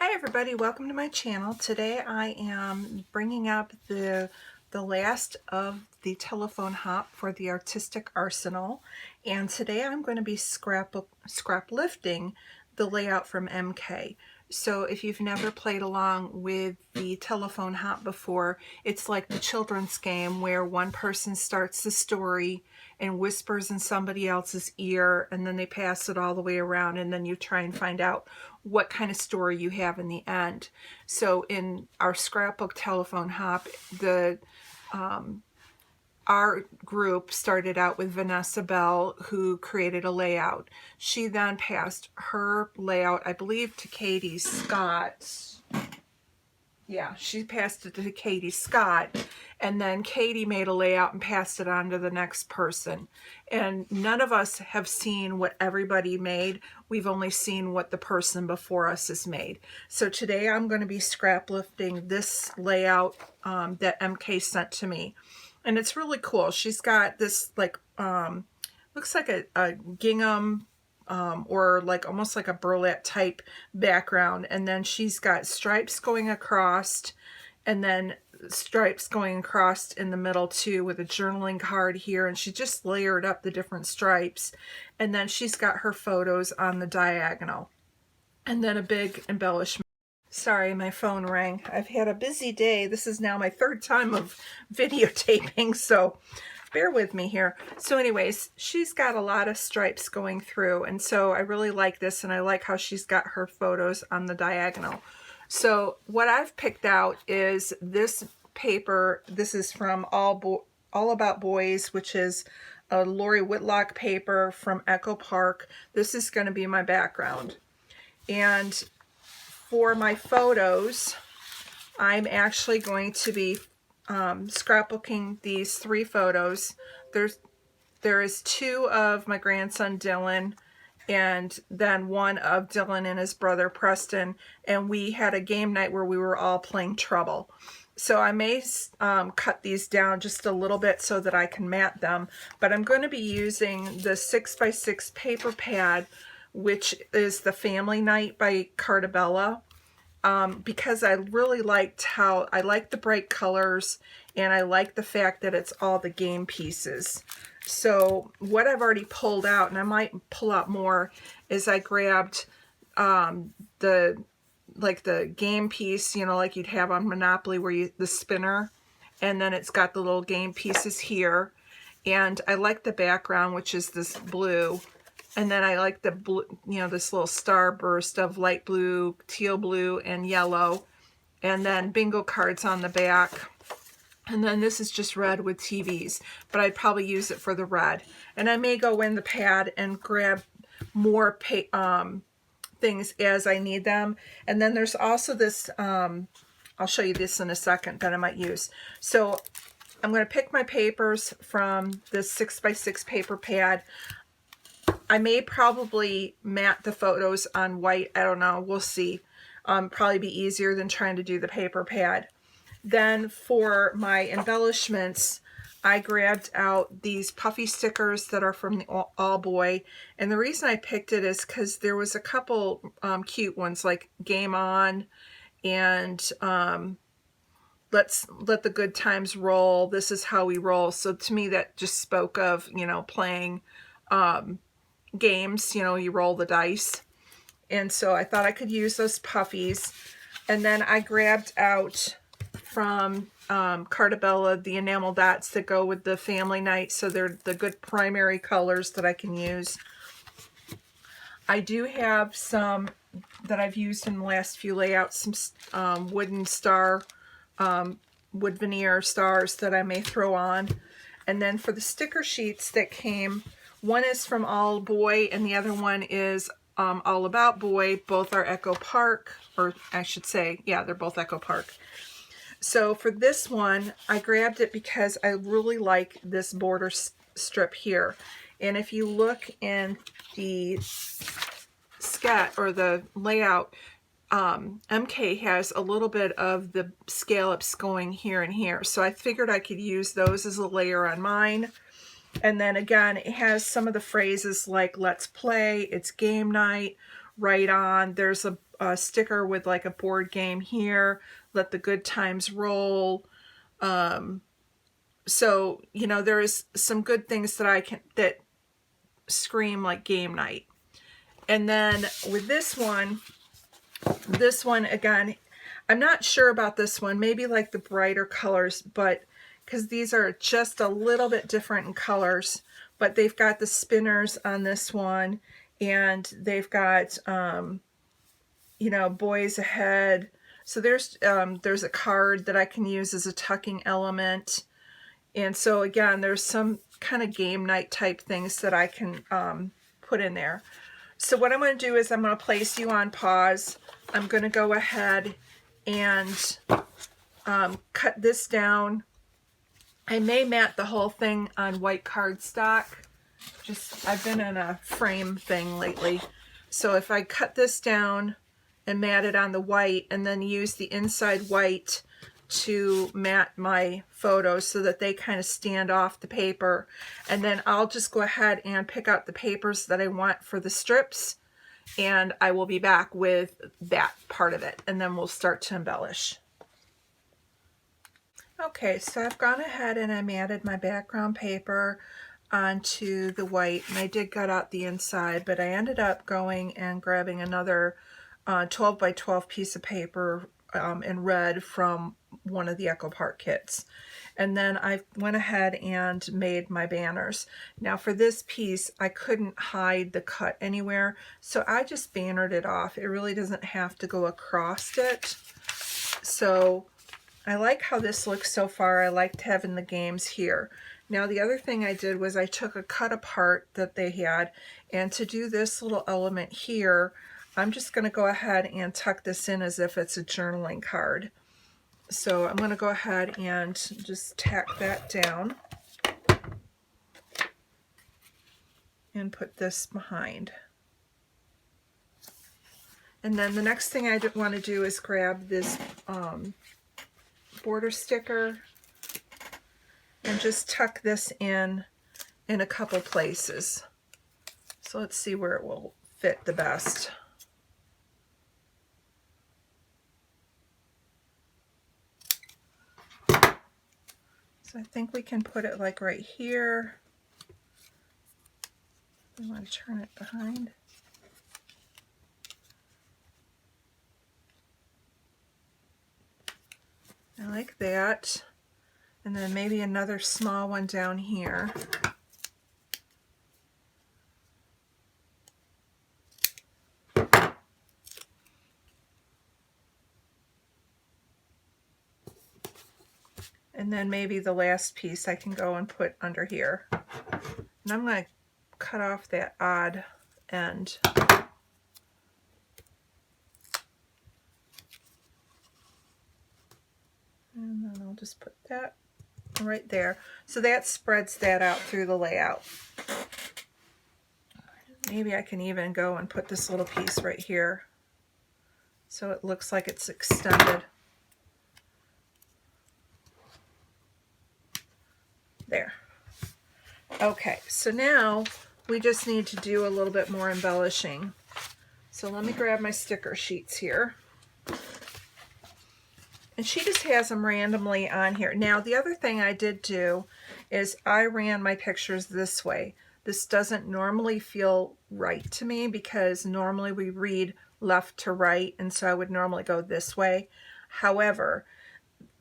Hi everybody, welcome to my channel. Today I am bringing up the last of the telephone hop for the Artistic Arsenal, and today I'm going to be scrap lifting the layout from MK. So if you've never played along with the telephone hop before, it's like the children's game where one person starts the story and whispers in somebody else's ear, and then they pass it all the way around, and then you try and find out what kind of story you have in the end. So in our scrapbook telephone hop, our group started out with Vanessa Bell, who created a layout. She then passed her layout, I believe, to Katie Scott. Yeah, she passed it to Katie Scott, and then Katie made a layout and passed it on to the next person. And none of us have seen what everybody made. We've only seen what the person before us has made. So today I'm going to be scrap lifting this layout that MK sent to me. And it's really cool. She's got this looks like a gingham or like almost like a burlap type background, and then she's got stripes going across and then stripes going across in the middle too, with a journaling card here, and she just layered up the different stripes, and then she's got her photos on the diagonal, and then a big embellishment. Sorry, my phone rang. I've had a busy day. This is now my third time of videotaping, so bear with me here. So anyways, she's got a lot of stripes going through, and so I really like this, and I like how she's got her photos on the diagonal. So what I've picked out is this paper. This is from All About Boys, which is a Lori Whitlock paper from Echo Park. This is going to be my background. And for my photos, I'm actually going to be scrapbooking these 3 photos. There is 2 of my grandson Dylan, and then 1 of Dylan and his brother Preston, and we had a game night where we were all playing Trouble. So I may cut these down just a little bit so that I can mat them, but I'm going to be using the 6x6 paper pad, which is the Family Night by Cartabella. Because I really liked how I like the bright colors, and I like the fact that it's all the game pieces. So what I've already pulled out, and I might pull out more, is I grabbed the game piece, you know, like you'd have on Monopoly, where the spinner, and then it's got the little game pieces here. And I like the background, which is this blue. And then I like the blue, you know, this little starburst of light blue, teal blue, and yellow. And then bingo cards on the back. And then this is just red with TVs, but I'd probably use it for the red. And I may go in the pad and grab more things as I need them. And then there's also this, I'll show you this in a second, that I might use. So I'm going to pick my papers from this 6x6 paper pad. I may probably mat the photos on white. I don't know. We'll see. Probably be easier than trying to do the paper pad. Then for my embellishments, I grabbed out these puffy stickers that are from the All Boy. And the reason I picked it is because there was a couple cute ones, like Game On and Let's Let the Good Times Roll. This is How We Roll. So to me, that just spoke of, you know, playing games, you know, you roll the dice. And so I thought I could use those puffies. And then I grabbed out from Cartabella the enamel dots that go with the Family Night, so they're the good primary colors that I can use. I do have some that I've used in the last few layouts, some wooden star, wood veneer stars that I may throw on. And then for the sticker sheets that came, one is from All Boy and the other one is All About Boy. Both are Echo Park, or I should say, yeah, they're both Echo Park. So for this one, I grabbed it because I really like this border strip here. And if you look in the sketch or the layout, MK has a little bit of the scallops going here and here. So I figured I could use those as a layer on mine. And then again, it has some of the phrases like let's play, it's game night, right on. There's sticker with like a board game here, let the good times roll. So, you know, there is some good things that scream like game night. And then with this one again, I'm not sure about this one, maybe like the brighter colors, but because these are just a little bit different in colors, but they've got the spinners on this one, and they've got, you know, boys ahead. So there's a card that I can use as a tucking element. And so again, there's some kind of game night type things that I can put in there. So what I'm going to do is I'm going to place you on pause. I'm going to go ahead and cut this down. I may mat the whole thing on white cardstock. I've been in a frame thing lately. So if I cut this down and mat it on the white, and then use the inside white to mat my photos so that they kind of stand off the paper, and then I'll just go ahead and pick out the papers that I want for the strips, and I will be back with that part of it, and then we'll start to embellish. Okay, so I've gone ahead and I matted my background paper onto the white, and I did cut out the inside, but I ended up going and grabbing another 12 by 12 piece of paper in red from one of the Echo Park kits. And then I went ahead and made my banners. Now for this piece, I couldn't hide the cut anywhere, so I just bannered it off. It really doesn't have to go across it. So I like how this looks so far. I liked having the games here. Now the other thing I did was I took a cut apart that they had, and to do this little element here, I'm just going to go ahead and tuck this in as if it's a journaling card. So I'm going to go ahead and just tack that down and put this behind. And then the next thing I want to do is grab this border sticker and just tuck this in a couple places. So let's see where it will fit the best. So I think we can put it like right here. We want to turn it behind. I like that. And then maybe another small one down here. And then maybe the last piece I can go and put under here. And I'm going to cut off that odd end. And then I'll just put that right there. So that spreads that out through the layout. Maybe I can even go and put this little piece right here so it looks like it's extended. There. Okay, so now we just need to do a little bit more embellishing. So let me grab my sticker sheets here. And she just has them randomly on here. Now the other thing I did do is I ran my pictures this way. This doesn't normally feel right to me because normally we read left to right, and so I would normally go this way. However,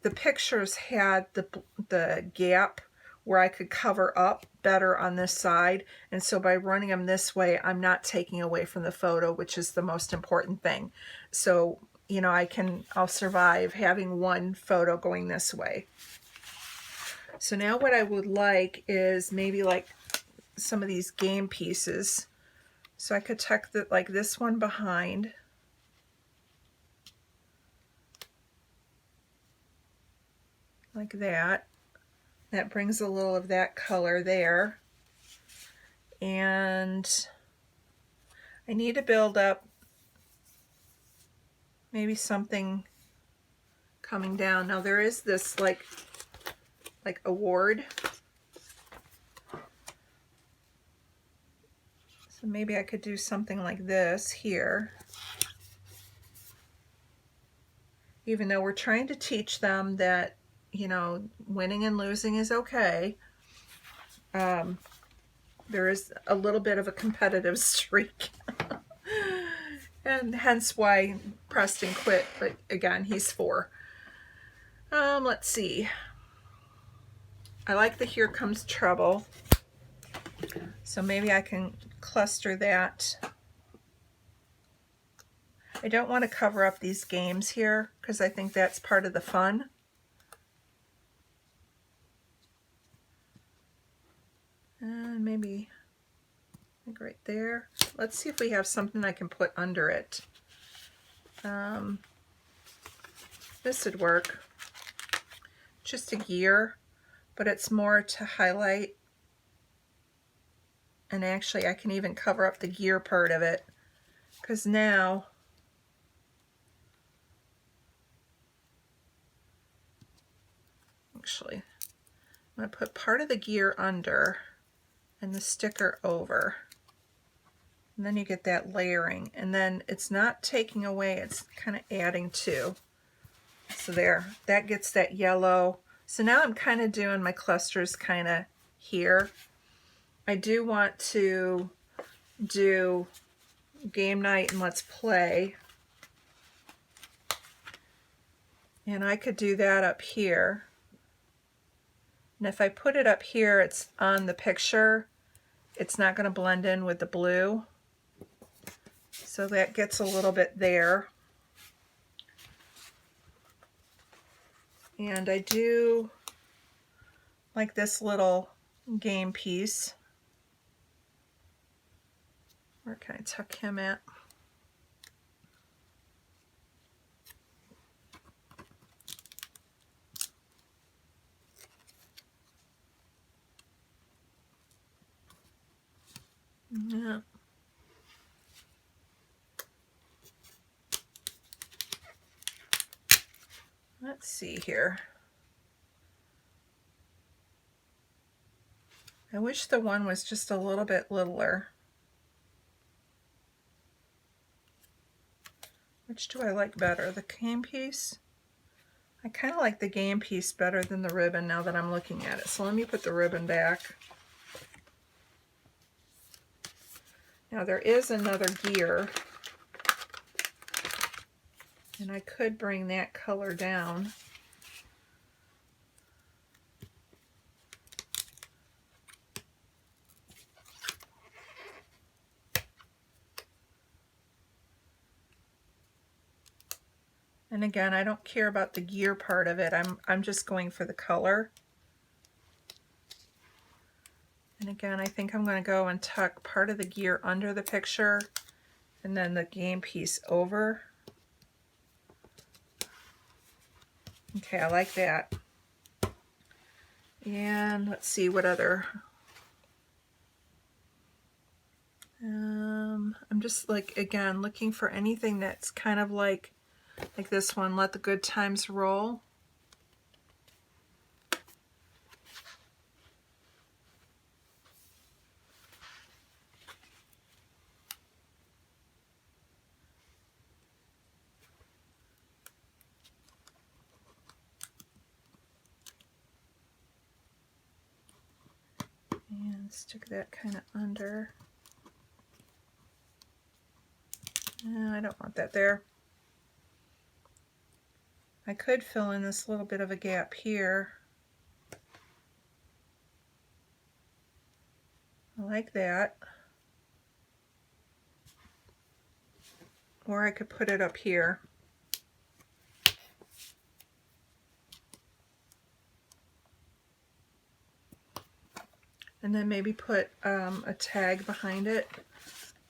the pictures had the gap where I could cover up better on this side, and so by running them this way, I'm not taking away from the photo, which is the most important thing. So, you know, I'll survive having one photo going this way. So now what I would like is maybe like some of these game pieces. So I could tuck like this one behind. Like that. That brings a little of that color there. And I need to build up maybe something coming down. Now there is this like award. So maybe I could do something like this here. even though we're trying to teach them that, you know, winning and losing is okay. There is a little bit of a competitive streak. And hence why Preston quit. But again, he's 4. Let's see. I like the Here Comes Trouble. So maybe I can cluster that. I don't want to cover up these games here because I think that's part of the fun. And maybe like right there. Let's see if we have something I can put under it. This would work. Just a gear, but it's more to highlight. And actually I can even cover up the gear part of it, because now actually I'm going to put part of the gear under and the sticker over. And then you get that layering, and then it's not taking away, it's kind of adding to. So there, that gets that yellow. So now I'm kind of doing my clusters kind of here. I do want to do game night and let's play. And I could do that up here. And if I put it up here, it's on the picture. It's not going to blend in with the blue. So that gets a little bit there. And I do like this little game piece. Where can I tuck him at? Yeah. Let's see here. I wish the one was just a little bit littler. Which do I like better, the game piece? I kind of like the game piece better than the ribbon now that I'm looking at it. So let me put the ribbon back. Now there is another gear, and I could bring that color down. And again, I don't care about the gear part of it. I'm just going for the color. And again, I think I'm going to go and tuck part of the gear under the picture and then the game piece over. Okay, I like that. And let's see what other. I'm just like, again, looking for anything that's kind of like this one, Let the Good Times Roll. And stick that kind of under. I don't want that there. I could fill in this little bit of a gap here. I like that. Or I could put it up here. And then maybe put a tag behind it.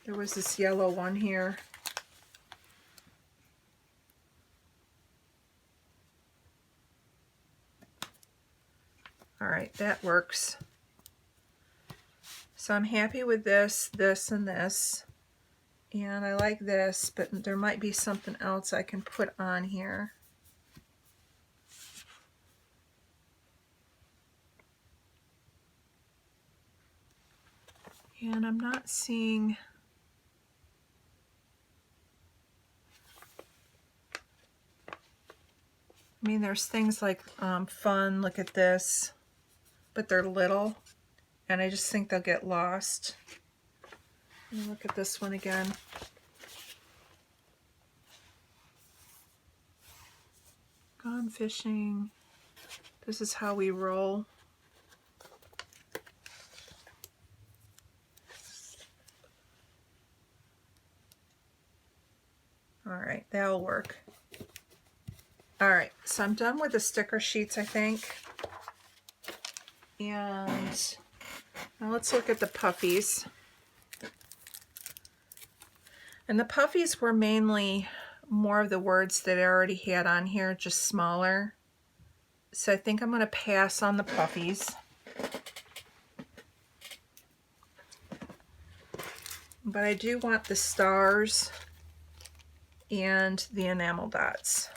There was this yellow one here. All right, that works. So I'm happy with this, this, and this. And I like this, but there might be something else I can put on here. And I'm not seeing. I mean, there's things like fun, look at this, but they're little, and I just think they'll get lost. And look at this one again. Gone fishing. This is how we roll. All right, that'll work. All right, so I'm done with the sticker sheets, I think. And now let's look at the puffies. And the puffies were mainly more of the words that I already had on here, just smaller. So I think I'm going to pass on the puffies. But I do want the stars and the enamel dots.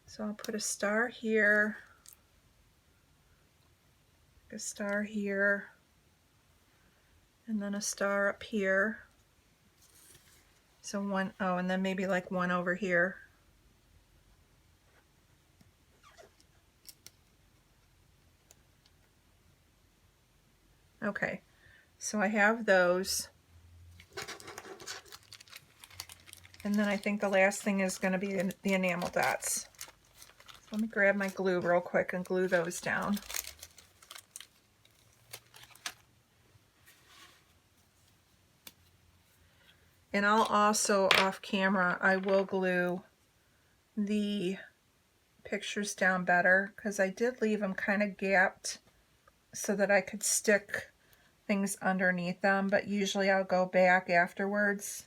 So I'll put a star here, a star here, and then a star up here. So one, oh, and then maybe like one over here. Okay, so I have those. And then I think the last thing is going to be the enamel dots. So let me grab my glue real quick and glue those down. And I'll also, off camera, I will glue the pictures down better, because I did leave them kind of gapped so that I could stick things underneath them, but usually I'll go back afterwards.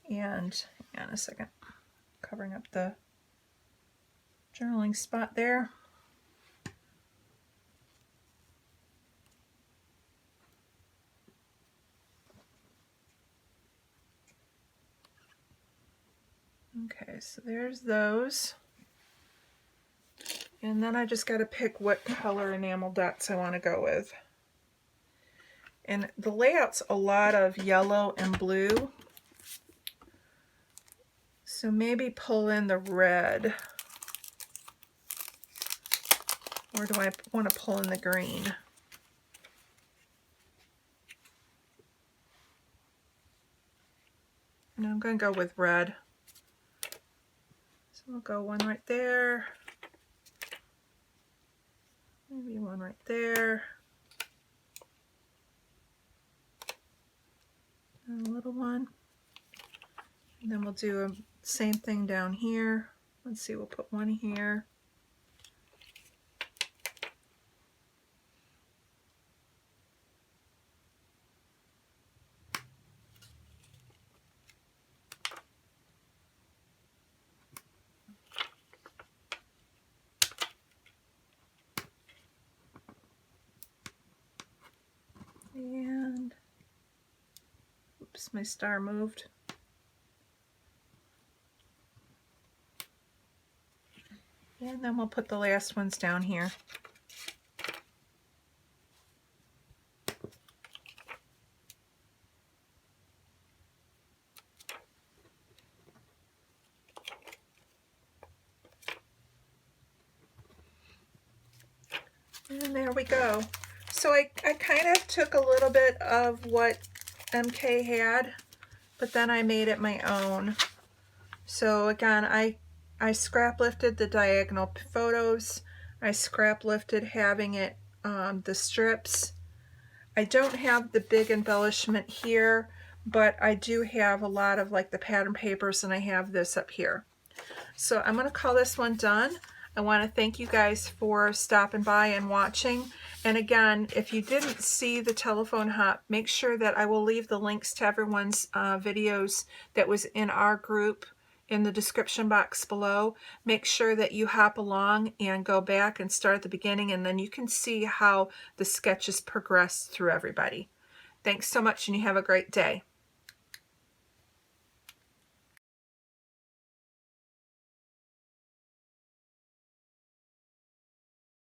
And hang on a second, covering up the journaling spot there. Okay, so there's those. And then I just got to pick what color enamel dots I want to go with. And the layout's a lot of yellow and blue. So maybe pull in the red. Or do I want to pull in the green? And I'm going to go with red. So we'll go one right there. Maybe one right there. And a little one. And then we'll do a same thing down here. Let's see, we'll put one here. And oops, my star moved. And then we'll put the last ones down here. And there we go. So I kind of took a little bit of what MK had, but then I made it my own. So again, I scrap lifted the diagonal photos. I scrap lifted having it the strips. I don't have the big embellishment here, but I do have a lot of like the pattern papers, and I have this up here. So I'm going to call this one done. I want to thank you guys for stopping by and watching. And again, if you didn't see the telephone hop, make sure that I will leave the links to everyone's videos that was in our group in the description box below. Make sure that you hop along and go back and start at the beginning, and then you can see how the sketches progress through everybody. Thanks so much, and you have a great day.